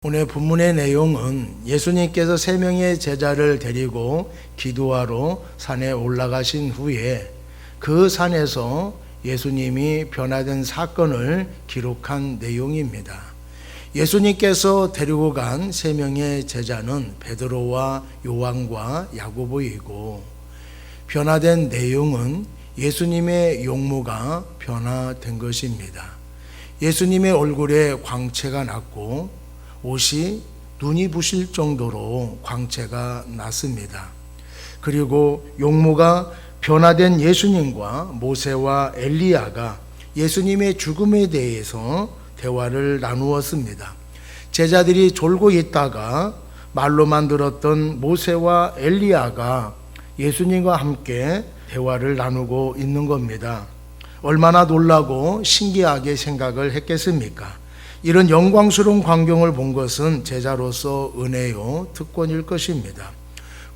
오늘 본문의 내용은 예수님께서 세 명의 제자를 데리고 기도하러 산에 올라가신 후에 그 산에서 예수님이 변화된 사건을 기록한 내용입니다. 예수님께서 데리고 간 세 명의 제자는 베드로와 요한과 야고보이고, 변화된 내용은 예수님의 용모가 변화된 것입니다. 예수님의 얼굴에 광채가 났고 옷이 눈이 부실 정도로 광채가 났습니다. 그리고 용모가 변화된 예수님과 모세와 엘리야가 예수님의 죽음에 대해서 대화를 나누었습니다. 제자들이 졸고 있다가 말로만 들었던 모세와 엘리야가 예수님과 함께 대화를 나누고 있는 겁니다. 얼마나 놀라고 신기하게 생각을 했겠습니까? 이런 영광스러운 광경을 본 것은 제자로서 은혜요 특권일 것입니다.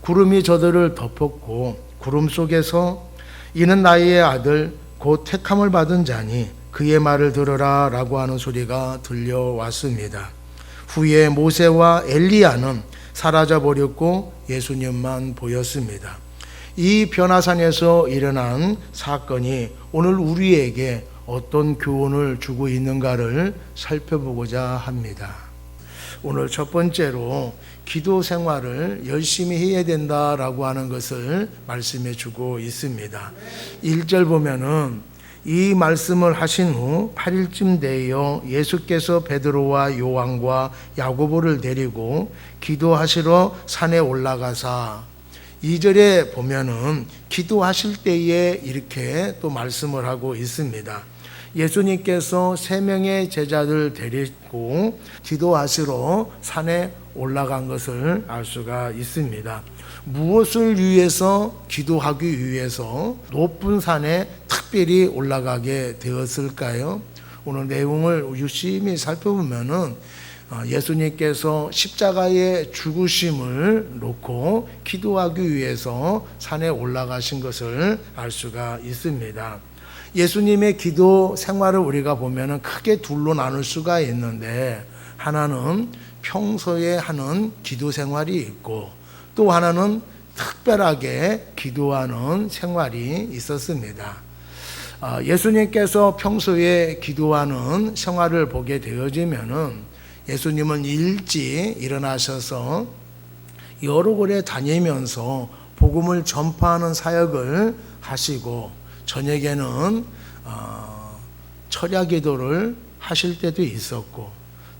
구름이 저들을 덮었고 구름 속에서 이는 나의 아들 곧 택함을 받은 자니 그의 말을 들으라 라고 하는 소리가 들려왔습니다. 후에 모세와 엘리야는 사라져 버렸고 예수님만 보였습니다. 이 변화산에서 일어난 사건이 오늘 우리에게 어떤 교훈을 주고 있는가를 살펴보고자 합니다. 오늘 첫 번째로 기도 생활을 열심히 해야 된다라고 하는 것을 말씀해 주고 있습니다. 1절 보면은 이 말씀을 하신 후 8일쯤 되어 예수께서 베드로와 요한과 야고보를 데리고 기도하시러 산에 올라가사, 2절에 보면은 기도하실 때에 이렇게 또 말씀을 하고 있습니다. 예수님께서 세 명의 제자들 데리고 기도하시러 산에 올라간 것을 알 수가 있습니다. 무엇을 위해서 기도하기 위해서 높은 산에 특별히 올라가게 되었을까요? 오늘 내용을 유심히 살펴보면은 예수님께서 십자가의 죽으심을 놓고 기도하기 위해서 산에 올라가신 것을 알 수가 있습니다. 예수님의 기도 생활을 우리가 보면은 크게 둘로 나눌 수가 있는데, 하나는 평소에 하는 기도 생활이 있고 또 하나는 특별하게 기도하는 생활이 있었습니다. 예수님께서 평소에 기도하는 생활을 보게 되어지면은 예수님은 일찍 일어나셔서 여러 곳에 다니면서 복음을 전파하는 사역을 하시고, 저녁에는 철야 기도를 하실 때도 있었고,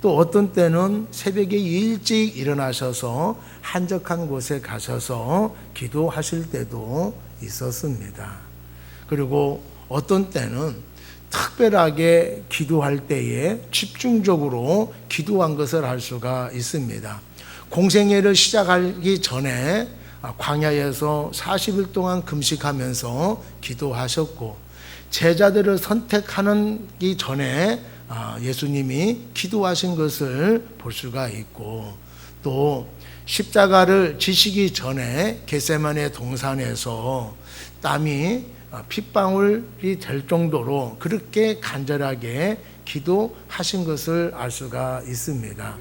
또 어떤 때는 새벽에 일찍 일어나셔서 한적한 곳에 가셔서 기도하실 때도 있었습니다. 그리고 어떤 때는 특별하게 기도할 때에 집중적으로 기도한 것을 알 수가 있습니다. 공생애를 시작하기 전에 광야에서 40일 동안 금식하면서 기도하셨고, 제자들을 선택하기 전에 예수님이 기도하신 것을 볼 수가 있고, 또 십자가를 지시기 전에 겟세마네 동산에서 땀이 핏방울이 될 정도로 그렇게 간절하게 기도하신 것을 알 수가 있습니다.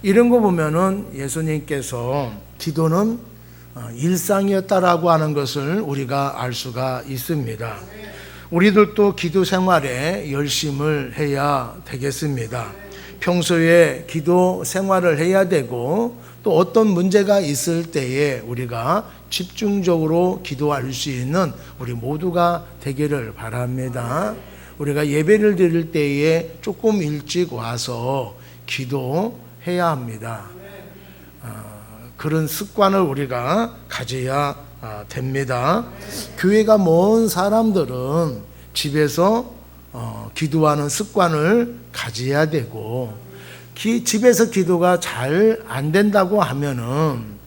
이런 거 보면은 예수님께서 기도는 일상이었다라고 하는 것을 우리가 알 수가 있습니다. 우리들도 기도 생활에 열심을 해야 되겠습니다. 평소에 기도 생활을 해야 되고, 또 어떤 문제가 있을 때에 우리가 집중적으로 기도할 수 있는 우리 모두가 되기를 바랍니다. 우리가 예배를 드릴 때에 조금 일찍 와서 기도해야 합니다. 그런 습관을 우리가 가져야 됩니다. 교회가 먼 사람들은 집에서 기도하는 습관을 가져야 되고, 집에서 기도가 잘 안 된다고 하면은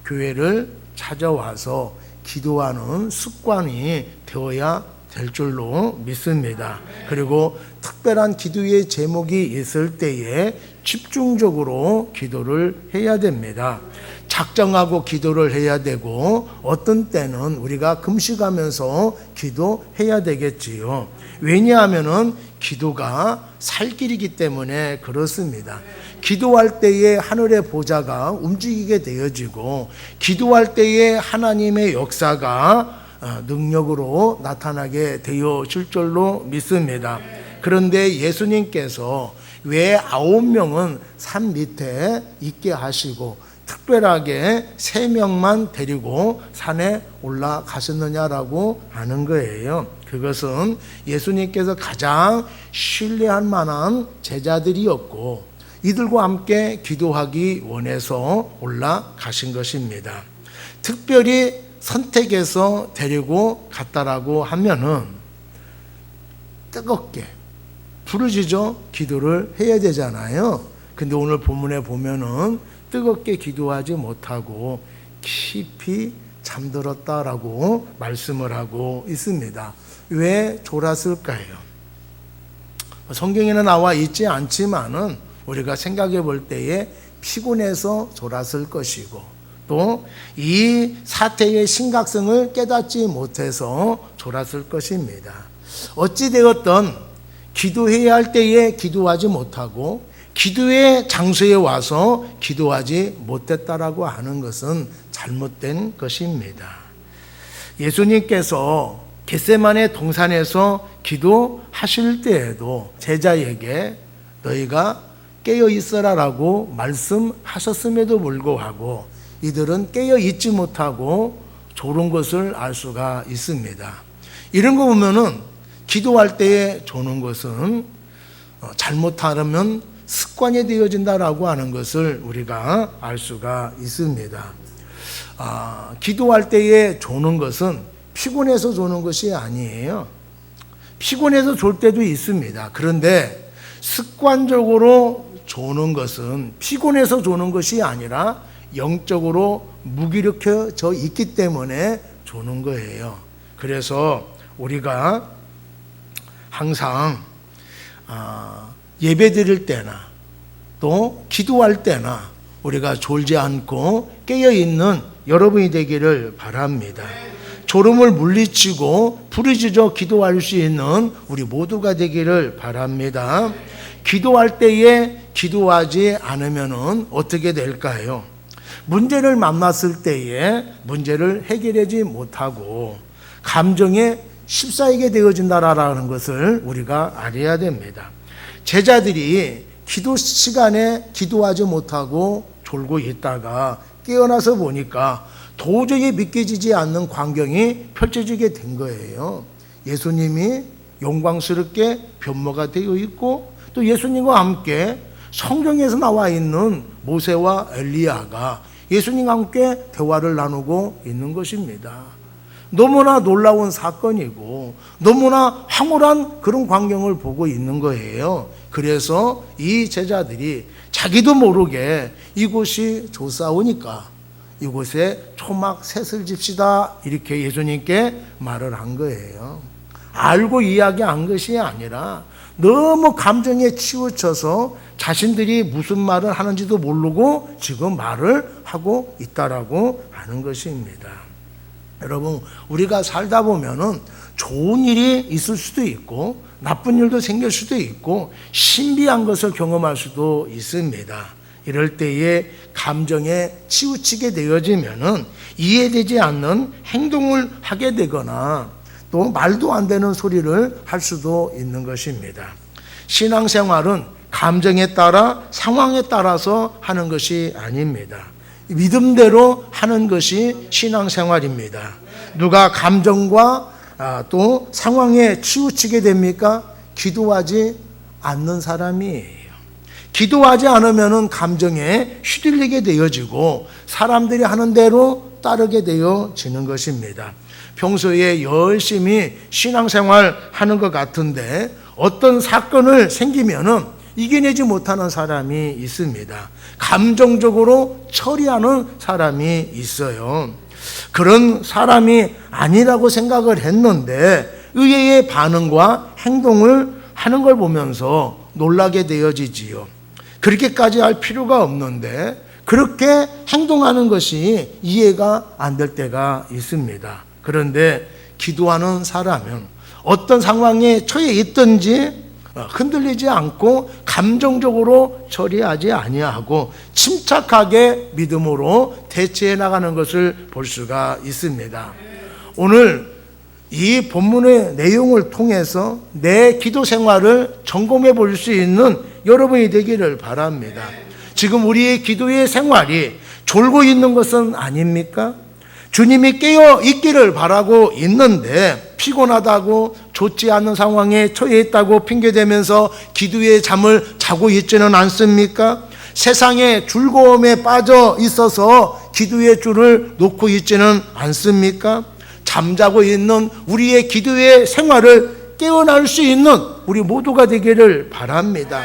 교회를 찾아와서 기도하는 습관이 되어야 될 줄로 믿습니다. 그리고 특별한 기도의 제목이 있을 때에 집중적으로 기도를 해야 됩니다. 작정하고 기도를 해야 되고, 어떤 때는 우리가 금식하면서 기도해야 되겠지요. 왜냐하면은 기도가 살 길이기 때문에 그렇습니다. 기도할 때에 하늘의 보좌가 움직이게 되어지고 기도할 때에 하나님의 역사가 능력으로 나타나게 되어질 줄로 믿습니다. 그런데 예수님께서 왜 9명은 산 밑에 있게 하시고 특별하게 3명만 데리고 산에 올라가셨느냐라고 하는 거예요. 그것은 예수님께서 가장 신뢰할 만한 제자들이었고 이들과 함께 기도하기 원해서 올라가신 것입니다. 특별히 선택해서 데리고 갔다라고 하면은 뜨겁게 부르짖어 기도를 해야 되잖아요. 근데 오늘 본문에 보면은 뜨겁게 기도하지 못하고 깊이 잠들었다라고 말씀을 하고 있습니다. 왜 졸았을까요? 성경에는 나와 있지 않지만은 우리가 생각해 볼 때에 피곤해서 졸았을 것이고 또 이 사태의 심각성을 깨닫지 못해서 졸았을 것입니다. 어찌되었든 기도해야 할 때에 기도하지 못하고 기도의 장소에 와서 기도하지 못했다라고 하는 것은 잘못된 것입니다. 예수님께서 겟세마네 동산에서 기도하실 때에도 제자에게 너희가 깨어 있어라라고 말씀하셨음에도 불구하고 이들은 깨어 있지 못하고 졸은 것을 알 수가 있습니다. 이런 거 보면은 기도할 때에 조는 것은 잘못하면 습관이 되어진다라고 하는 것을 우리가 알 수가 있습니다. 기도할 때에 조는 것은 피곤해서 조는 것이 아니에요. 피곤해서 졸 때도 있습니다. 그런데 습관적으로 조는 것은 피곤해서 조는 것이 아니라 영적으로 무기력해져 있기 때문에 조는 거예요. 그래서 우리가 항상 예배 드릴 때나 또 기도할 때나 우리가 졸지 않고 깨어있는 여러분이 되기를 바랍니다. 졸음을 물리치고 부르짖어 기도할 수 있는 우리 모두가 되기를 바랍니다. 기도할 때에 기도하지 않으면 어떻게 될까요? 문제를 만났을 때에 문제를 해결하지 못하고 감정에 휩싸이게 되어진다라는 것을 우리가 알아야 됩니다. 제자들이 기도 시간에 기도하지 못하고 졸고 있다가 깨어나서 보니까 도저히 믿겨지지 않는 광경이 펼쳐지게 된 거예요. 예수님이 영광스럽게 변모가 되어 있고 또 예수님과 함께 성경에서 나와 있는 모세와 엘리야가 예수님과 함께 대화를 나누고 있는 것입니다. 너무나 놀라운 사건이고 너무나 황홀한 그런 광경을 보고 있는 거예요. 그래서 이 제자들이 자기도 모르게 이곳이 좋사오니까 이곳에 초막 셋을 집시다 이렇게 예수님께 말을 한 거예요. 알고 이야기한 것이 아니라 너무 감정에 치우쳐서 자신들이 무슨 말을 하는지도 모르고 지금 말을 하고 있다라고 하는 것입니다. 여러분, 우리가 살다 보면은 좋은 일이 있을 수도 있고 나쁜 일도 생길 수도 있고 신비한 것을 경험할 수도 있습니다. 이럴 때에 감정에 치우치게 되어지면은 이해되지 않는 행동을 하게 되거나 또 말도 안 되는 소리를 할 수도 있는 것입니다. 신앙생활은 감정에 따라 상황에 따라서 하는 것이 아닙니다. 믿음대로 하는 것이 신앙생활입니다. 누가 감정과 또 상황에 치우치게 됩니까? 기도하지 않는 사람이에요. 기도하지 않으면 감정에 휘둘리게 되어지고 사람들이 하는 대로 따르게 되어지는 것입니다. 평소에 열심히 신앙생활 하는 것 같은데 어떤 사건을 생기면은 이겨내지 못하는 사람이 있습니다. 감정적으로 처리하는 사람이 있어요. 그런 사람이 아니라고 생각을 했는데 의외의 반응과 행동을 하는 걸 보면서 놀라게 되어지지요. 그렇게까지 할 필요가 없는데 그렇게 행동하는 것이 이해가 안 될 때가 있습니다. 그런데 기도하는 사람은 어떤 상황에 처해 있든지 흔들리지 않고 감정적으로 처리하지 아니하고 침착하게 믿음으로 대처해 나가는 것을 볼 수가 있습니다. 오늘 이 본문의 내용을 통해서 내 기도 생활을 점검해 볼 수 있는 여러분이 되기를 바랍니다. 지금 우리의 기도의 생활이 졸고 있는 것은 아닙니까? 주님이 깨어 있기를 바라고 있는데 피곤하다고 좋지 않은 상황에 처해 있다고 핑계대면서 기도의 잠을 자고 있지는 않습니까? 세상의 즐거움에 빠져 있어서 기도의 줄을 놓고 있지는 않습니까? 잠자고 있는 우리의 기도의 생활을 깨어날 수 있는 우리 모두가 되기를 바랍니다.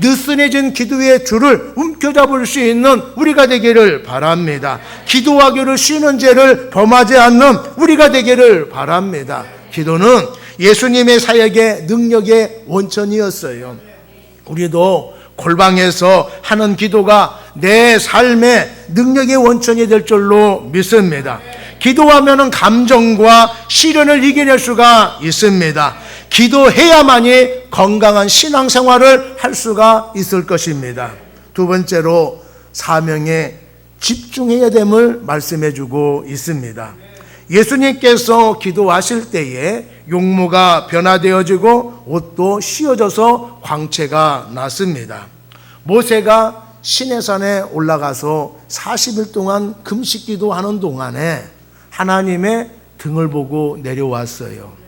느슨해진 기도의 줄을 움켜잡을 수 있는 우리가 되기를 바랍니다. 기도하기를 쉬는 죄를 범하지 않는 우리가 되기를 바랍니다. 기도는 예수님의 사역의 능력의 원천이었어요. 우리도 골방에서 하는 기도가 내 삶의 능력의 원천이 될 줄로 믿습니다. 기도하면 감정과 시련을 이겨낼 수가 있습니다. 기도해야만이 건강한 신앙생활을 할 수가 있을 것입니다. 두 번째로 사명에 집중해야 됨을 말씀해 주고 있습니다. 예수님께서 기도하실 때에 용모가 변화되어지고 옷도 휘어져서 광채가 났습니다. 모세가 시내산에 올라가서 40일 동안 금식 기도하는 동안에 하나님의 등을 보고 내려왔어요.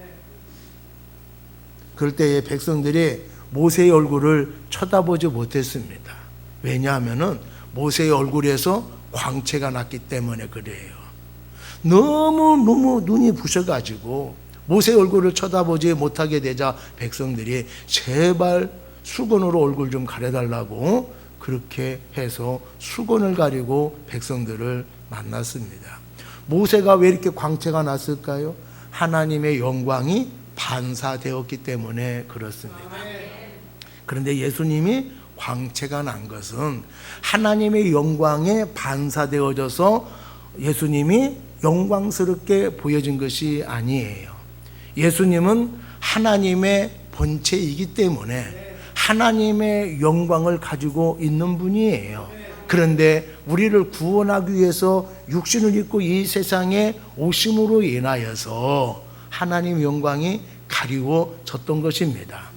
그럴 때에 백성들이 모세의 얼굴을 쳐다보지 못했습니다. 왜냐하면 모세의 얼굴에서 광채가 났기 때문에 그래요. 너무 눈이 부셔가지고 모세의 얼굴을 쳐다보지 못하게 되자 백성들이 제발 수건으로 얼굴 좀 가려달라고 그렇게 해서 수건을 가리고 백성들을 만났습니다. 모세가 왜 이렇게 광채가 났을까요? 하나님의 영광이 반사되었기 때문에 그렇습니다. 그런데 예수님이 광채가 난 것은 하나님의 영광에 반사되어져서 예수님이 영광스럽게 보여진 것이 아니에요. 예수님은 하나님의 본체이기 때문에 하나님의 영광을 가지고 있는 분이에요. 그런데 우리를 구원하기 위해서 육신을 입고 이 세상에 오심으로 인하여서 하나님의 영광이 가리워졌던 것입니다.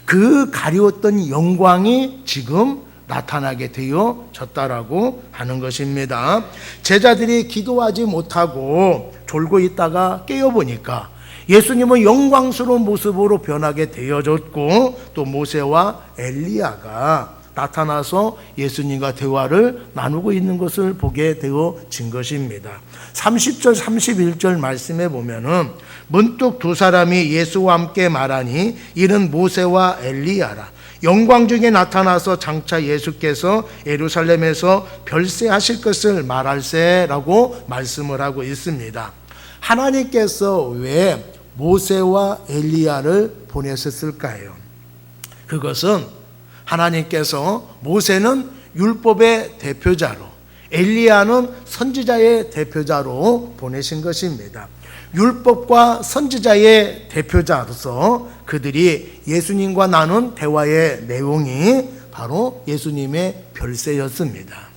그 가리웠던 영광이 지금 나타나게 되어졌다라고 하는 것입니다. 제자들이 기도하지 못하고 졸고 있다가 깨어보니까 예수님은 영광스러운 모습으로 변하게 되어졌고 또 모세와 엘리야가 나타나서 예수님과 대화를 나누고 있는 것을 보게 되어진 것입니다. 30절 31절 말씀에 보면은 문득 두 사람이 예수와 함께 말하니 이는 모세와 엘리야라. 영광 중에 나타나서 장차 예수께서 예루살렘에서 별세하실 것을 말할세라고 말씀을 하고 있습니다. 하나님께서 왜 모세와 엘리야를 보내셨을까요? 그것은 하나님께서 모세는 율법의 대표자로 엘리야는 선지자의 대표자로 보내신 것입니다. 율법과 선지자의 대표자로서 그들이 예수님과 나눈 대화의 내용이 바로 예수님의 별세였습니다.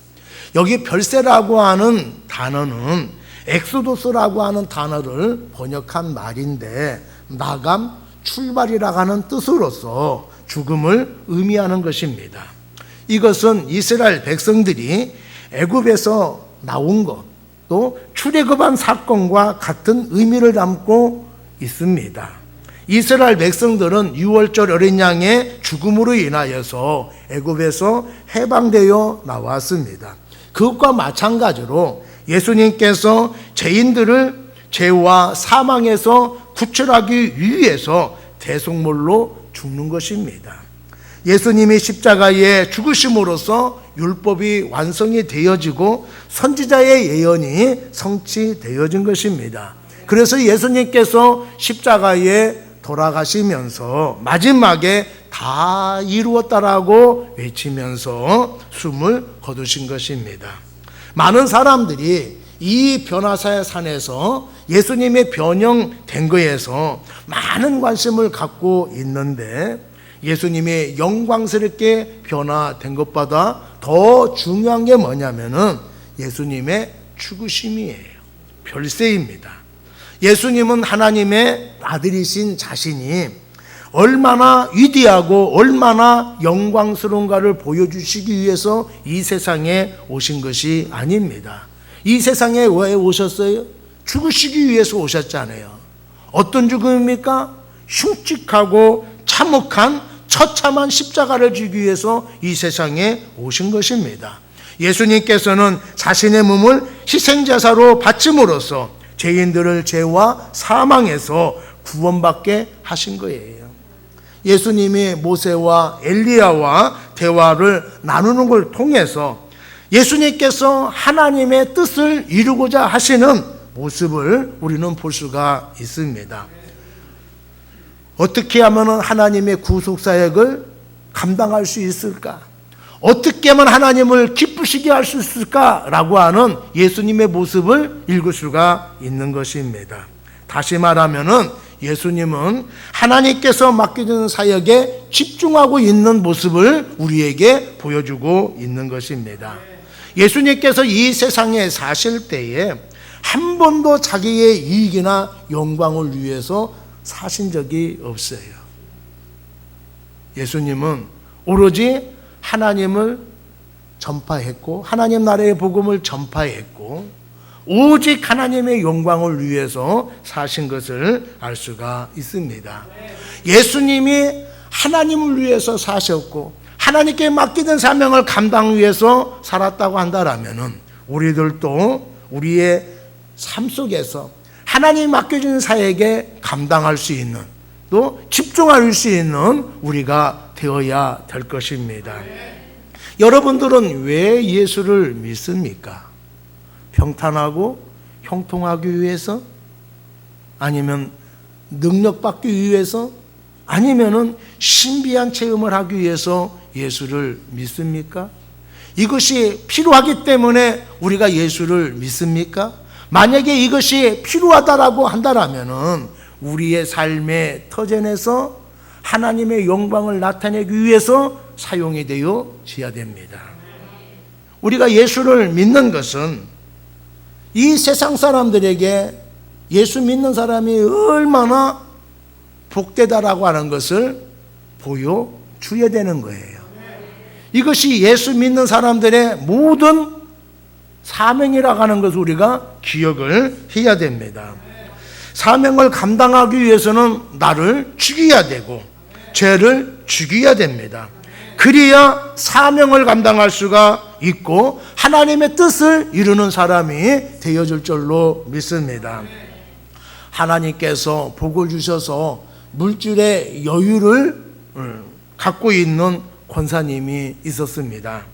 여기 별세라고 하는 단어는 엑소도스라고 하는 단어를 번역한 말인데 나감, 출발이라고 하는 뜻으로서 죽음을 의미하는 것입니다. 이것은 이스라엘 백성들이 애굽에서 나온 것, 또 출애굽한 사건과 같은 의미를 담고 있습니다. 이스라엘 백성들은 6월절 어린 양의 죽음으로 인하여서 애굽에서 해방되어 나왔습니다. 그것과 마찬가지로 예수님께서 죄인들을 죄와 사망에서 구출하기 위해서 대속물로 죽는 것입니다. 예수님이 십자가에 죽으심으로써 율법이 완성이 되어지고 선지자의 예언이 성취되어진 것입니다. 그래서 예수님께서 십자가에 돌아가시면서 마지막에 다 이루었다라고 외치면서 숨을 거두신 것입니다. 많은 사람들이 이 변화사의 산에서 예수님의 변형된 거에서 많은 관심을 갖고 있는데 예수님이 영광스럽게 변화된 것보다 더 중요한 게 뭐냐면은 예수님의 죽으심이에요. 별세입니다. 예수님은 하나님의 아들이신 자신이 얼마나 위대하고 얼마나 영광스러운가를 보여주시기 위해서 이 세상에 오신 것이 아닙니다. 이 세상에 왜 오셨어요? 죽으시기 위해서 오셨잖아요. 어떤 죽음입니까? 흉측하고 참혹한 처참한 십자가를 지기 위해서 이 세상에 오신 것입니다. 예수님께서는 자신의 몸을 희생제사로 바침으로써 죄인들을 죄와 사망에서 구원받게 하신 거예요. 예수님이 모세와 엘리야와 대화를 나누는 걸 통해서 예수님께서 하나님의 뜻을 이루고자 하시는 모습을 우리는 볼 수가 있습니다. 어떻게 하면 하나님의 구속사역을 감당할 수 있을까? 어떻게 하면 하나님을 기쁘시게 할 수 있을까라고 하는 예수님의 모습을 읽을 수가 있는 것입니다. 다시 말하면은 예수님은 하나님께서 맡겨주는 사역에 집중하고 있는 모습을 우리에게 보여주고 있는 것입니다. 예수님께서 이 세상에 사실 때에 한 번도 자기의 이익이나 영광을 위해서 사신 적이 없어요. 예수님은 오로지 하나님을 전파했고 하나님 나라의 복음을 전파했고 오직 하나님의 영광을 위해서 사신 것을 알 수가 있습니다. 예수님이 하나님을 위해서 사셨고 하나님께 맡기던 사명을 감당 위해서 살았다고 한다라면은 우리들도 우리의 삶 속에서 하나님 맡겨진 사역에 감당할 수 있는 또 집중할 수 있는 우리가 되어야 될 것입니다. 여러분들은 왜 예수를 믿습니까? 평탄하고 형통하기 위해서? 아니면 능력받기 위해서? 아니면은 신비한 체험을 하기 위해서 예수를 믿습니까? 이것이 필요하기 때문에 우리가 예수를 믿습니까? 만약에 이것이 필요하다라고 한다라면은 우리의 삶의 터전에서 하나님의 영광을 나타내기 위해서 사용이 되어져야 됩니다. 우리가 예수를 믿는 것은 이 세상 사람들에게 예수 믿는 사람이 얼마나 복되다라고 하는 것을 보여줘야 되는 거예요. 이것이 예수 믿는 사람들의 모든 사명이라고 하는 것을 우리가 기억을 해야 됩니다. 사명을 감당하기 위해서는 나를 죽여야 되고 죄를 죽여야 됩니다. 그래야 사명을 감당할 수가 있고 하나님의 뜻을 이루는 사람이 되어줄 줄로 믿습니다. 하나님께서 복을 주셔서 물질의 여유를 갖고 있는 권사님이 있었습니다.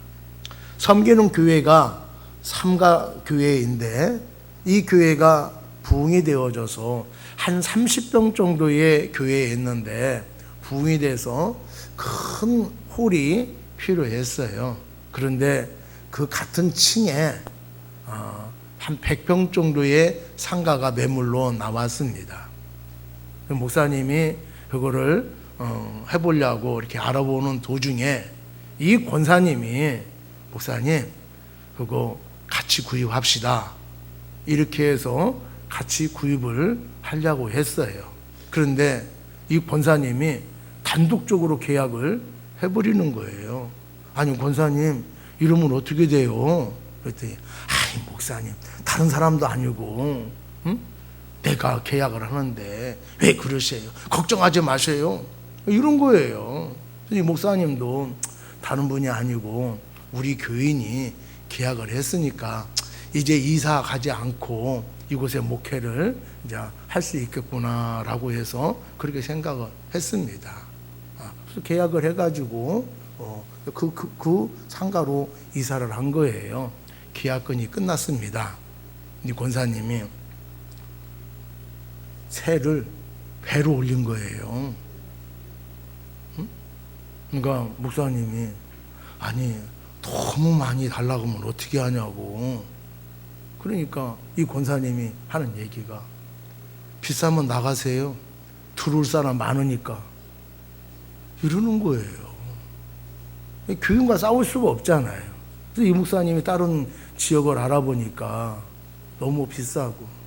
섬기는 교회가 삼가교회인데 이 교회가 부흥이 되어져서 한 30평 정도의 교회에 있는데 부흥이 돼서 큰 홀이 필요했어요. 그런데 그 같은 층에 한 100평 정도의 상가가 매물로 나왔습니다. 목사님이 그거를 해보려고 이렇게 알아보는 도중에 이 권사님이 목사님 그거 같이 구입합시다 이렇게 해서 같이 구입을 하려고 했어요. 그런데 이 권사님이 단독적으로 계약을 해버리는 거예요. 아니 권사님 이러면 어떻게 돼요? 그랬더니 아이 목사님 다른 사람도 아니고 응? 내가 계약을 하는데 왜 그러세요? 걱정하지 마세요. 이런 거예요. 이 목사님도 다른 분이 아니고 우리 교인이 계약을 했으니까 이제 이사 가지 않고 이곳에 목회를 이제 할 수 있겠구나라고 해서 그렇게 생각을 했습니다. 그래서 계약을 해가지고 그 상가로 이사를 한 거예요. 계약건이 끝났습니다. 이 권사님이 세를 배로 올린 거예요. 그러니까 목사님이 아니 너무 많이 달라고 하면 어떻게 하냐고. 그러니까 이 권사님이 하는 얘기가 비싸면 나가세요. 들어올 사람 많으니까. 이러는 거예요. 교인과 싸울 수가 없잖아요. 그래서 이 목사님이 다른 지역을 알아보니까 너무 비싸고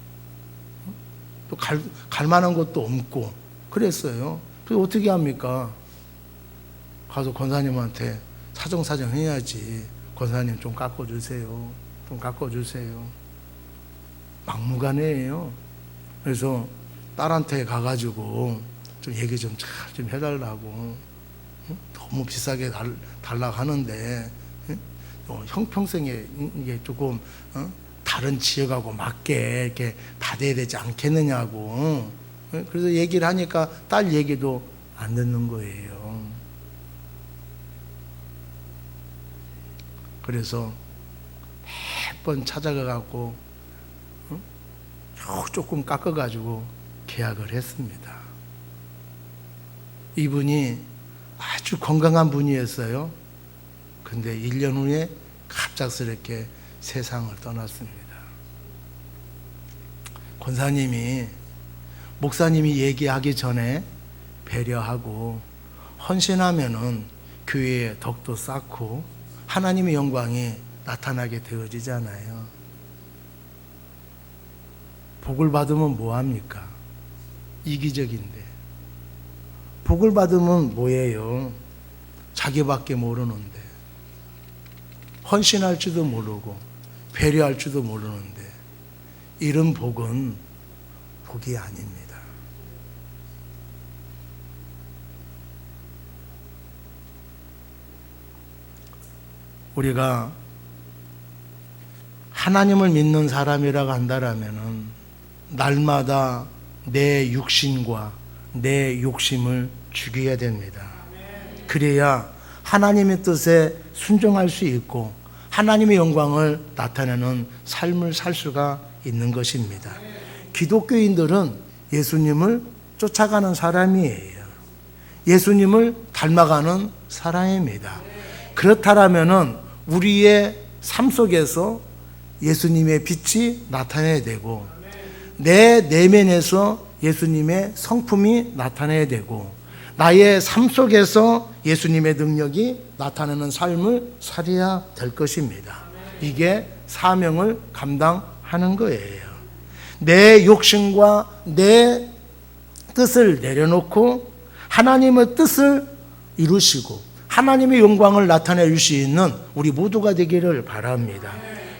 또 갈 만한 것도 없고 그랬어요. 그래서 어떻게 합니까? 가서 권사님한테 사정사정 해야지. 권사님 좀 깎아주세요. 좀 깎아주세요. 막무가내예요. 그래서 딸한테 가가지고 좀 얘기 좀 해달라고. 너무 비싸게 달라고 하는데 형평성에 이게 조금 다른 지역하고 맞게 이렇게 받아야 되지 않겠느냐고. 그래서 얘기를 하니까 딸 얘기도 안 듣는 거예요. 그래서 몇 번 찾아가갖고 조금 깎아가지고 계약을 했습니다. 이분이 아주 건강한 분이었어요. 근데 1년 후에 갑작스럽게 세상을 떠났습니다. 권사님이 목사님이 얘기하기 전에 배려하고 헌신하면은 교회의 덕도 쌓고 하나님의 영광이 나타나게 되어지잖아요. 복을 받으면 뭐합니까? 이기적인데. 복을 받으면 뭐예요? 자기밖에 모르는데. 헌신할 줄도 모르고 배려할 줄도 모르는데 이런 복은 복이 아닙니다. 우리가 하나님을 믿는 사람이라고 한다면은 날마다 내 육신과 내 욕심을 죽여야 됩니다. 그래야 하나님의 뜻에 순종할 수 있고 하나님의 영광을 나타내는 삶을 살 수가 있는 것입니다. 기독교인들은 예수님을 쫓아가는 사람이에요. 예수님을 닮아가는 사람입니다. 그렇다면은 우리의 삶 속에서 예수님의 빛이 나타나야 되고 내 내면에서 예수님의 성품이 나타나야 되고 나의 삶 속에서 예수님의 능력이 나타나는 삶을 살아야 될 것입니다. 이게 사명을 감당하는 거예요. 내 욕심과 내 뜻을 내려놓고 하나님의 뜻을 이루시고 하나님의 영광을 나타낼 수 있는 우리 모두가 되기를 바랍니다.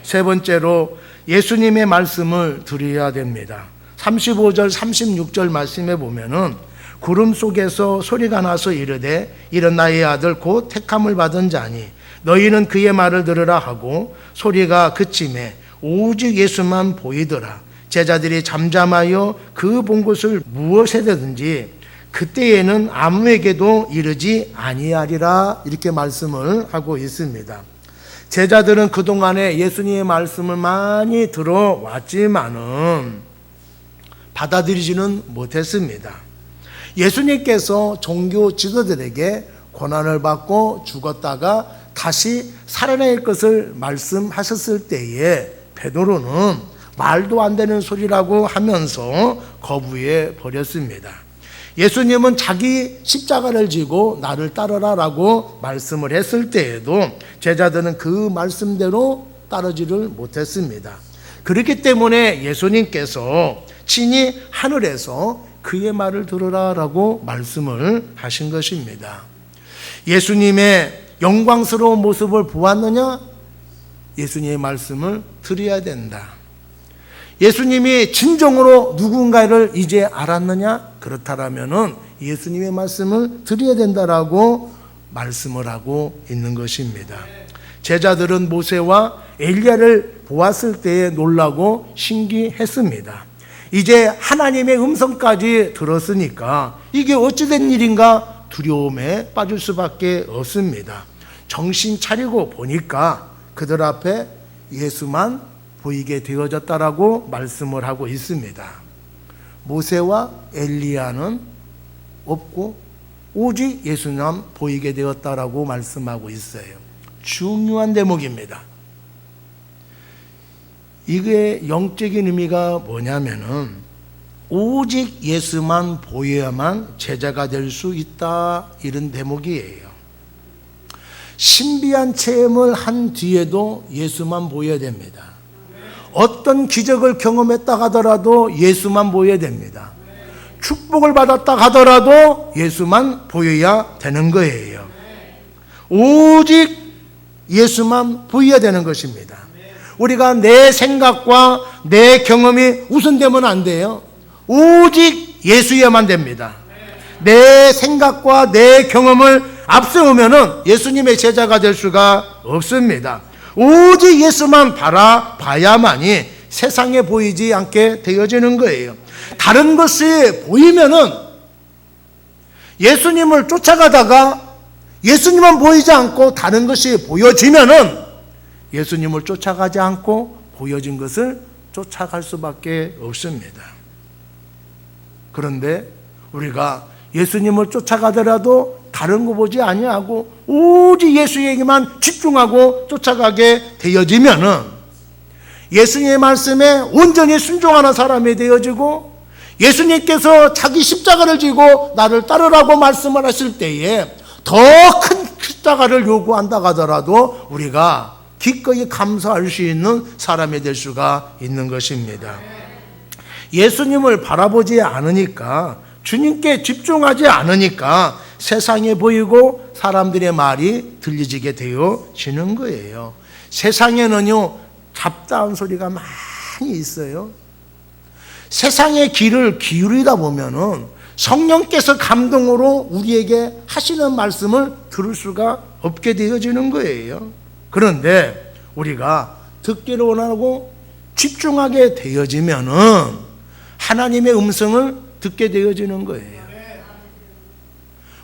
세 번째로 예수님의 말씀을 드려야 됩니다. 35절 36절 말씀에 보면은 구름 속에서 소리가 나서 이르되 이런 나의 아들 곧 택함을 받은 자니 너희는 그의 말을 들으라 하고 소리가 그침에 오직 예수만 보이더라. 제자들이 잠잠하여 그 본 것을 무엇에든지 그때에는 아무에게도 이르지 아니하리라. 이렇게 말씀을 하고 있습니다. 제자들은 그동안에 예수님의 말씀을 많이 들어왔지만은 받아들이지는 못했습니다. 예수님께서 종교 지도자들에게 고난을 받고 죽었다가 다시 살아날 것을 말씀하셨을 때에 베드로는 말도 안 되는 소리라고 하면서 거부해 버렸습니다. 예수님은 자기 십자가를 지고 나를 따르라라고 말씀을 했을 때에도 제자들은 그 말씀대로 따르지를 못했습니다. 그렇기 때문에 예수님께서 친히 하늘에서 그의 말을 들으라라고 말씀을 하신 것입니다. 예수님의 영광스러운 모습을 보았느냐? 예수님의 말씀을 들어야 된다. 예수님이 진정으로 누군가를 이제 알았느냐? 그렇다면은 예수님의 말씀을 드려야 된다라고 말씀을 하고 있는 것입니다. 제자들은 모세와 엘리야를 보았을 때에 놀라고 신기했습니다. 이제 하나님의 음성까지 들었으니까 이게 어찌된 일인가 두려움에 빠질 수밖에 없습니다. 정신 차리고 보니까 그들 앞에 예수만 보이게 되어졌다라고 말씀을 하고 있습니다. 모세와 엘리야는 없고 오직 예수만 보이게 되었다라고 말씀하고 있어요. 중요한 대목입니다. 이게 영적인 의미가 뭐냐면은 오직 예수만 보여야만 제자가 될 수 있다, 이런 대목이에요. 신비한 체험을 한 뒤에도 예수만 보여야 됩니다. 어떤 기적을 경험했다 하더라도 예수만 보여야 됩니다. 축복을 받았다 하더라도 예수만 보여야 되는 거예요. 오직 예수만 보여야 되는 것입니다. 우리가 내 생각과 내 경험이 우선되면 안 돼요. 오직 예수여야만 됩니다. 내 생각과 내 경험을 앞세우면은 예수님의 제자가 될 수가 없습니다. 오직 예수만 바라봐야만이 세상에 보이지 않게 되어지는 거예요. 다른 것이 보이면은 예수님을 쫓아가다가 예수님만 보이지 않고 다른 것이 보여지면은 예수님을 쫓아가지 않고 보여진 것을 쫓아갈 수밖에 없습니다. 그런데 우리가 예수님을 쫓아가더라도 다른 거 보지 아니하고 오직 예수에게만 집중하고 쫓아가게 되어지면은 예수님의 말씀에 온전히 순종하는 사람이 되어지고, 예수님께서 자기 십자가를 지고 나를 따르라고 말씀을 하실 때에 더 큰 십자가를 요구한다 하더라도 우리가 기꺼이 감사할 수 있는 사람이 될 수가 있는 것입니다. 예수님을 바라보지 않으니까, 주님께 집중하지 않으니까 세상에 보이고 사람들의 말이 들려지게 되어지는 거예요. 세상에는요, 잡다한 소리가 많이 있어요. 세상의 귀를 기울이다 보면은 성령께서 감동으로 우리에게 하시는 말씀을 들을 수가 없게 되어지는 거예요. 그런데 우리가 듣기를 원하고 집중하게 되어지면은 하나님의 음성을 듣게 되어지는 거예요.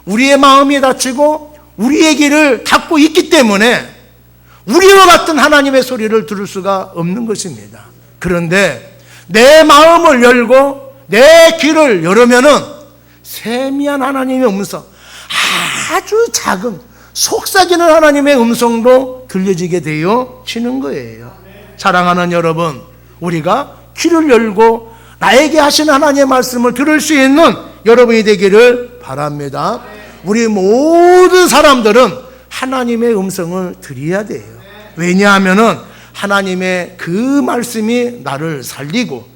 우리의 마음이 닫히고 우리의 귀를 닫고 있기 때문에 우리와 같은 하나님의 소리를 들을 수가 없는 것입니다. 그런데 내 마음을 열고 내 귀를 열으면은 세미한 하나님의 음성, 아주 작은 속삭이는 하나님의 음성도 들려지게 되어지는 거예요. 사랑하는 여러분, 우리가 귀를 열고 나에게 하신 하나님의 말씀을 들을 수 있는 여러분이 되기를 바랍니다. 우리 모든 사람들은 하나님의 음성을 들어야 돼요. 왜냐하면은 하나님의 그 말씀이 나를 살리고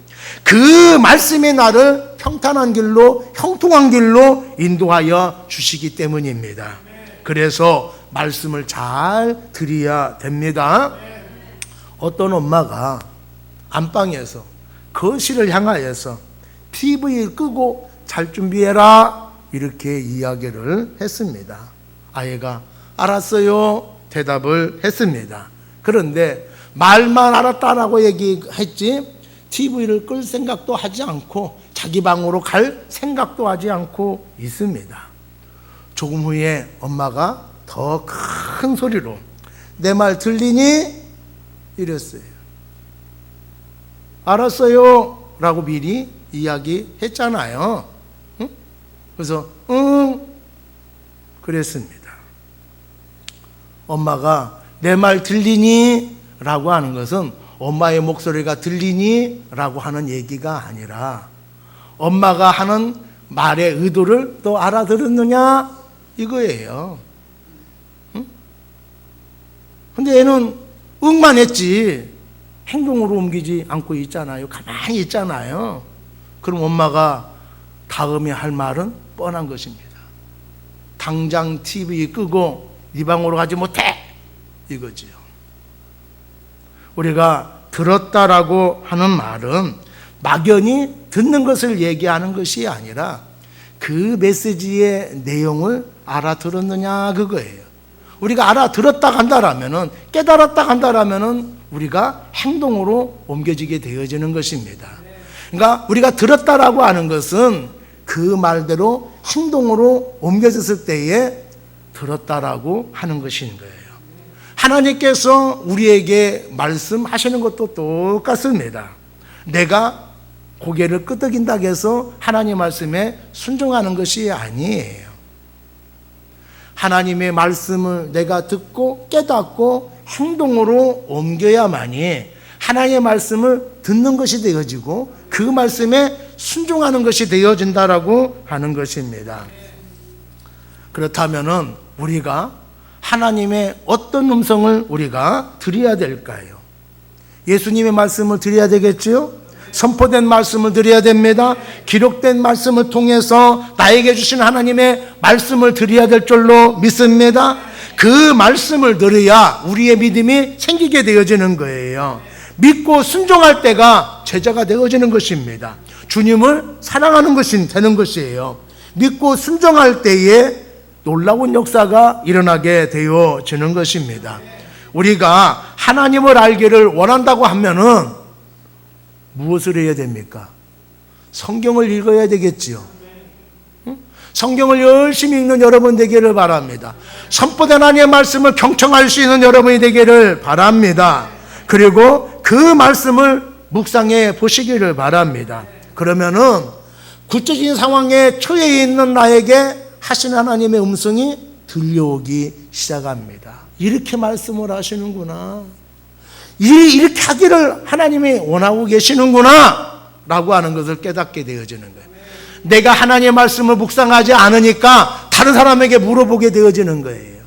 그 말씀이 나를 평탄한 길로, 형통한 길로 인도하여 주시기 때문입니다. 그래서 말씀을 잘 들어야 됩니다. 어떤 엄마가 안방에서 거실을 향하여서 TV를 끄고 잘 준비해라, 이렇게 이야기를 했습니다. 아이가 알았어요 대답을 했습니다. 그런데 말만 알았다라고 얘기했지 TV를 끌 생각도 하지 않고 자기 방으로 갈 생각도 하지 않고 있습니다. 조금 후에 엄마가 더 큰 소리로 내 말 들리니? 이랬어요. 알았어요 라고 미리 이야기했잖아요. 응? 그래서 그랬습니다. 엄마가 내 말 들리니? 라고 하는 것은 엄마의 목소리가 들리니? 라고 하는 얘기가 아니라 엄마가 하는 말의 의도를 또 알아들었느냐? 이거예요. 응? 근데 얘는 응만 했지 행동으로 옮기지 않고 있잖아요. 가만히 있잖아요. 그럼 엄마가 다음에 할 말은 뻔한 것입니다. 당장 TV 끄고 네 방으로 가지 못해, 이거지요. 우리가 들었다라고 하는 말은 막연히 듣는 것을 얘기하는 것이 아니라 그 메시지의 내용을 알아들었느냐, 그거예요. 우리가 알아들었다 한다라면은, 깨달았다 한다라면은 우리가 행동으로 옮겨지게 되어지는 것입니다. 그러니까 우리가 들었다라고 하는 것은 그 말대로 행동으로 옮겨졌을 때에 들었다라고 하는 것인 거예요. 하나님께서 우리에게 말씀하시는 것도 똑같습니다. 내가 고개를 끄덕인다고 해서 하나님 말씀에 순종하는 것이 아니에요. 하나님의 말씀을 내가 듣고 깨닫고 행동으로 옮겨야만이 하나님의 말씀을 듣는 것이 되어지고 그 말씀에 순종하는 것이 되어진다라고 하는 것입니다. 그렇다면은 우리가 하나님의 어떤 음성을 우리가 드려야 될까요? 예수님의 말씀을 드려야 되겠지요? 선포된 말씀을 드려야 됩니다. 기록된 말씀을 통해서 나에게 주신 하나님의 말씀을 드려야 될 줄로 믿습니다. 그 말씀을 들어야 우리의 믿음이 생기게 되어지는 거예요. 믿고 순종할 때가 제자가 되어지는 것입니다. 주님을 사랑하는 것이 되는 것이에요. 믿고 순종할 때에 놀라운 역사가 일어나게 되어지는 것입니다. 우리가 하나님을 알기를 원한다고 하면은 무엇을 해야 됩니까? 성경을 읽어야 되겠지요. 성경을 열심히 읽는 여러분 되기를 바랍니다. 선포된 하나님의 말씀을 경청할 수 있는 여러분이 되기를 바랍니다. 그리고 그 말씀을 묵상해 보시기를 바랍니다. 그러면은 구체적인 상황에 처해 있는 나에게 하신 하나님의 음성이 들려오기 시작합니다. 이렇게 말씀을 하시는구나. 이렇게 하기를 하나님이 원하고 계시는구나 라고 하는 것을 깨닫게 되어지는 거예요. 내가 하나님의 말씀을 묵상하지 않으니까 다른 사람에게 물어보게 되어지는 거예요.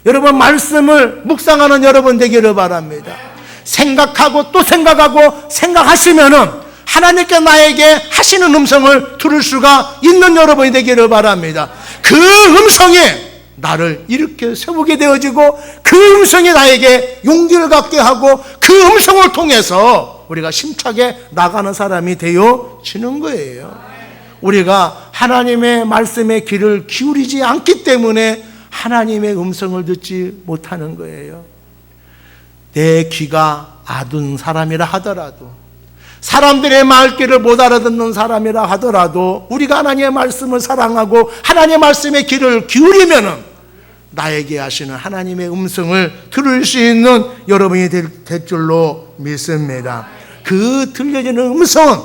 여러분, 말씀을 묵상하는 여러분 되기를 바랍니다. 생각하고 또 생각하고 생각하시면은 하나님께 나에게 하시는 음성을 들을 수가 있는 여러분이 되기를 바랍니다. 그 음성이 나를 이렇게 세우게 되어지고 그 음성이 나에게 용기를 갖게 하고 그 음성을 통해서 우리가 심차게 나가는 사람이 되어지는 거예요. 우리가 하나님의 말씀에 귀를 기울이지 않기 때문에 하나님의 음성을 듣지 못하는 거예요. 내 귀가 아둔 사람이라 하더라도, 사람들의 말귀를 못 알아듣는 사람이라 하더라도 우리가 하나님의 말씀을 사랑하고 하나님의 말씀에 귀를 기울이면은 나에게 하시는 하나님의 음성을 들을 수 있는 여러분이 될 줄로 믿습니다. 그 들려지는 음성은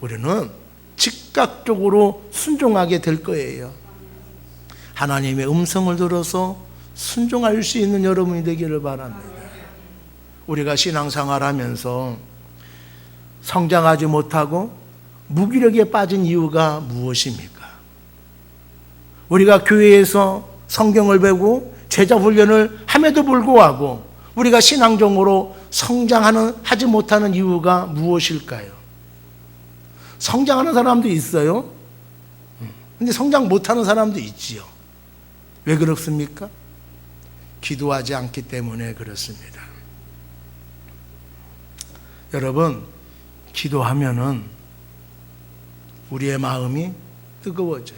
우리는 즉각적으로 순종하게 될 거예요. 하나님의 음성을 들어서 순종할 수 있는 여러분이 되기를 바랍니다. 우리가 신앙생활하면서 성장하지 못하고 무기력에 빠진 이유가 무엇입니까? 우리가 교회에서 성경을 배우고 제자 훈련을 함에도 불구하고 우리가 신앙적으로 성장하지 못하는 이유가 무엇일까요? 성장하는 사람도 있어요. 근데 성장 못하는 사람도 있지요. 왜 그렇습니까? 기도하지 않기 때문에 그렇습니다. 여러분, 기도하면은 우리의 마음이 뜨거워져요.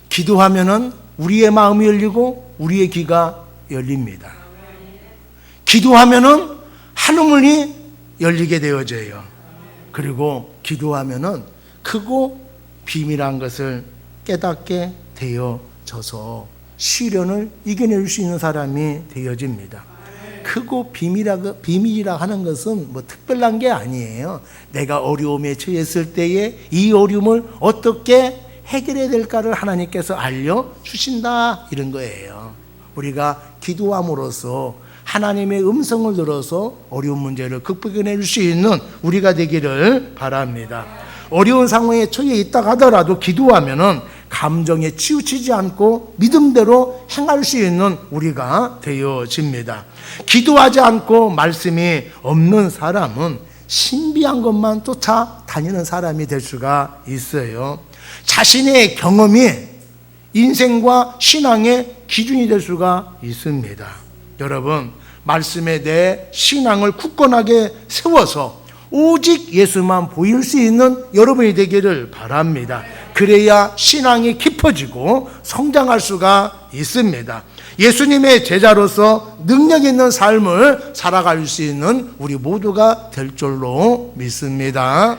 기도하면은 우리의 마음이 열리고 우리의 귀가 열립니다. 기도하면은 하늘문이 열리게 되어져요. 그리고 기도하면은 크고 비밀한 것을 깨닫게 되어져서 시련을 이겨낼 수 있는 사람이 되어집니다. 크고 비밀이라 하는 것은 뭐 특별한 게 아니에요. 내가 어려움에 처했을 때에 이 어려움을 어떻게 해결해야 될까를 하나님께서 알려주신다, 이런 거예요. 우리가 기도함으로써 하나님의 음성을 들어서 어려운 문제를 극복해낼 수 있는 우리가 되기를 바랍니다. 어려운 상황에 처해 있다 하더라도 기도하면은 감정에 치우치지 않고 믿음대로 행할 수 있는 우리가 되어집니다. 기도하지 않고 말씀이 없는 사람은 신비한 것만 쫓아다니는 사람이 될 수가 있어요. 자신의 경험이 인생과 신앙의 기준이 될 수가 있습니다. 여러분, 말씀에 대해 신앙을 굳건하게 세워서 오직 예수만 보일 수 있는 여러분이 되기를 바랍니다. 그래야 신앙이 깊어지고 성장할 수가 있습니다. 예수님의 제자로서 능력 있는 삶을 살아갈 수 있는 우리 모두가 될 줄로 믿습니다.